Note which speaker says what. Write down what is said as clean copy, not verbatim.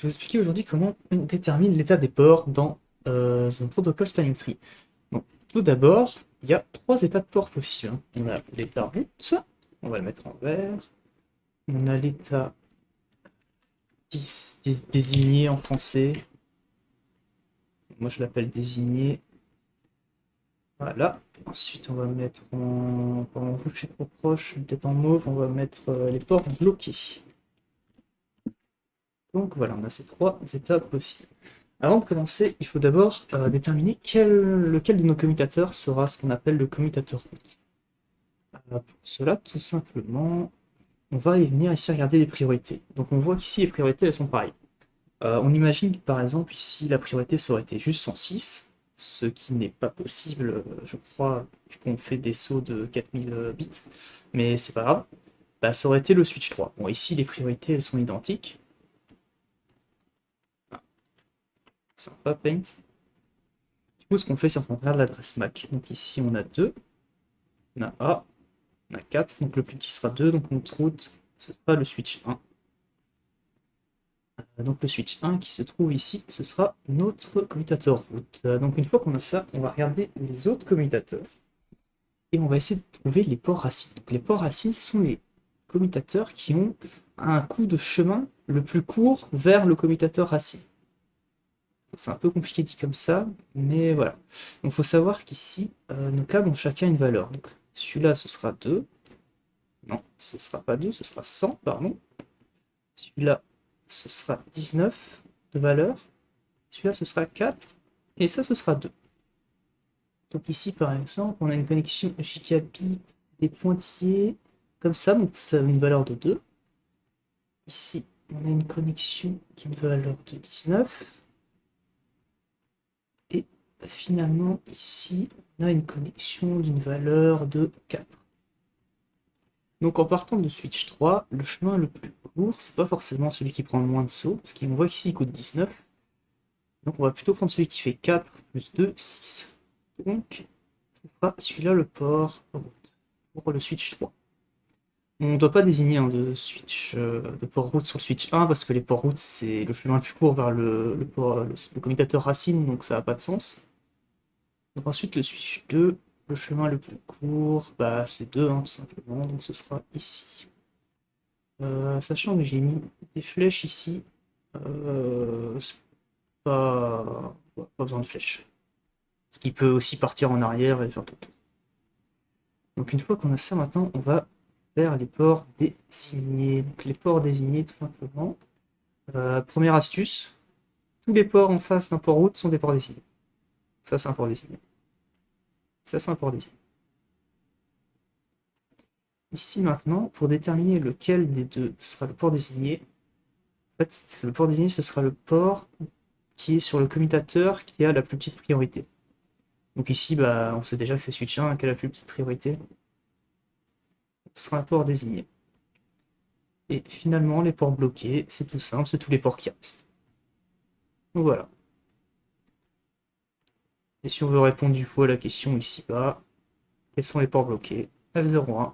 Speaker 1: Je vais vous expliquer aujourd'hui comment on détermine l'état des ports dans un protocole Spanning Tree. Donc, tout d'abord, il y a trois états de port possibles, hein. On a l'état root, on va le mettre en vert. On a l'état désigné en français. Moi, je l'appelle désigné. Voilà. Ensuite, on va mettre en rouge, c'est trop proche, peut-être en mauve, on va mettre les ports bloqués. Donc voilà, on a ces trois états possibles. Avant de commencer, il faut d'abord déterminer lequel de nos commutateurs sera ce qu'on appelle le commutateur root. Pour cela, tout simplement, on va y venir ici regarder les priorités. Donc on voit qu'ici les priorités elles sont pareilles. On imagine par exemple ici la priorité ça aurait été juste 106, ce qui n'est pas possible, je crois, vu qu'on fait des sauts de 4000 bits, mais c'est pas grave. Bah, ça aurait été le switch 3. Bon, ici les priorités elles sont identiques. Ah, sympa Paint. Du coup, ce qu'on fait, c'est qu'on regarde l'adresse MAC. Donc ici, on a 2, on a A, on a 4, donc le plus petit sera 2, donc notre route, ce sera le switch 1. Donc le switch 1 qui se trouve ici, ce sera notre commutateur route. Donc une fois qu'on a ça, on va regarder les autres commutateurs et on va essayer de trouver les ports racines. Donc les ports racines, ce sont les commutateurs qui ont un coup de chemin le plus court vers le commutateur racine. C'est un peu compliqué dit comme ça, mais voilà. Donc il faut savoir qu'ici, nos câbles ont chacun une valeur. Donc celui-là, ce sera 2. Non, ce sera pas 2, ce sera 100, pardon. Celui-là, ce sera 19 de valeur. Celui-là, ce sera 4. Et ça, ce sera 2. Donc ici, par exemple, on a une connexion gigabit des pointillés, comme ça, donc ça a une valeur de 2. Ici, on a une connexion d'une valeur de 19. Et finalement, ici, on a une connexion d'une valeur de 4. Donc en partant de switch 3, le chemin le plus court, c'est pas forcément celui qui prend le moins de sauts, parce qu'on voit qu'ici il coûte 19. Donc on va plutôt prendre celui qui fait 4 plus 2, 6. Donc ce sera celui-là le port route pour le switch 3. On ne doit pas désigner de port route sur le switch 1 parce que les ports routes c'est le chemin le plus court vers le commutateur racine, donc ça n'a pas de sens. Donc ensuite le switch 2, le chemin le plus court, bah, c'est 2 hein, tout simplement, donc ce sera ici. Sachant que j'ai mis des flèches ici, c'est pas besoin de flèches. Ce qui peut aussi partir en arrière et faire tout le tour. Donc une fois qu'on a ça maintenant, on va faire les ports désignés. Donc les ports désignés tout simplement. Première astuce, tous les ports en face d'un port route sont des ports désignés. Ça c'est un port désigné. Ça c'est un port désigné. Ici maintenant, pour déterminer lequel des deux sera le port désigné, en fait, le port désigné ce sera le port qui est sur le commutateur qui a la plus petite priorité. Donc ici, bah, on sait déjà que c'est switch 1 qui a la plus petite priorité. Ce sera un port désigné. Et finalement, les ports bloqués, c'est tout simple, c'est tous les ports qui restent. Donc voilà. Et si on veut répondre du coup à la question ici-bas, quels sont les ports bloqués? F01,